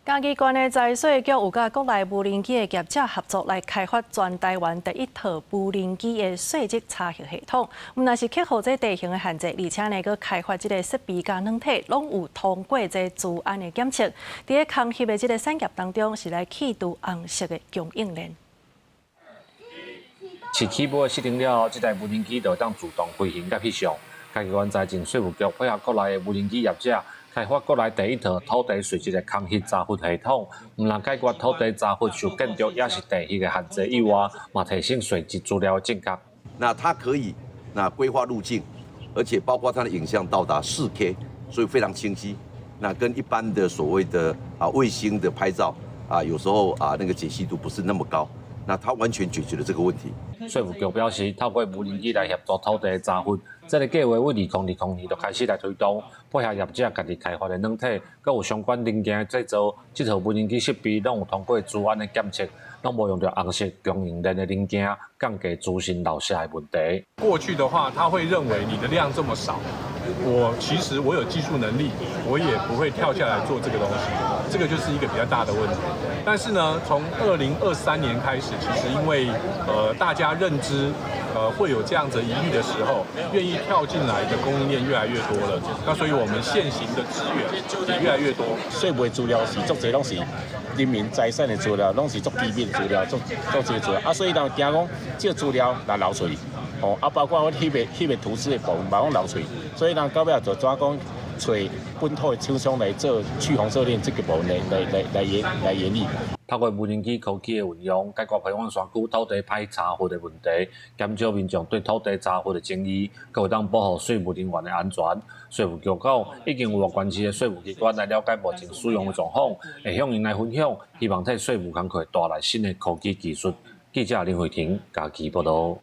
嘉义县的财税局有甲国内无人机的业者合作来开发全台湾第一套无人机的税籍查核系统。若是克服这地形的限制，而且呢，佮开发这个设备甲软体，拢有通过这资安的检测。伫咧空翕的这个产业当中，是来启动红色的供应链。是起步设定了后，这台无人机就当自动飞行甲翕相。嘉义县财政税务局配合国内的无人机业者，开发国内第一套土地税籍的空翕查核系统，唔但解决土地查核受建筑也是地形的限制以外，嘛提升税籍资料的正确。那它可以规划路径，而且包括它的影像到达4K， 所以非常清晰。那跟一般的所谓的卫星的拍照有时候那个解析度不是那么高。那它完全解决了这个问题。税务局表示，透过无人机来协助土地的查核，这个计划为2020年就开始来推动，配合业者家己开发的软体，佮有相关零件的制造，这套无人机设备拢有通过资安的检测，拢无用到红色供应链的零件，降低资讯漏失的问题。过去的话，他会认为你的量这么少，其实我有技术能力，我也不会跳下来做这个东西，这个就是一个比较大的问题。但是呢，从2023年开始，其实因为大家认知会有这样子疑虑的时候，愿意跳进来的供应链越来越多了。那所以我们现行的资源也越来越多。税务资料是足侪拢是人民财产的资料，拢是足机密的资料，足侪资料。所以人惊讲这资料来流出去，包括我翕的图纸的部分嘛，拢流出去。所以人到尾就怎讲？找本土的厂商来做去红色链这个部分来研议。透过无人机科技的运用，解决屏湾山区土地歹查核的问题，减少民众对土地查核的争议，佮会当保护税务人员的安全。税务局讲，已经有关系的税务机关来了解目前使用的状况，会向因来分享，希望替税务工课带来新的科技技术。记者林慧婷，嘉义报道。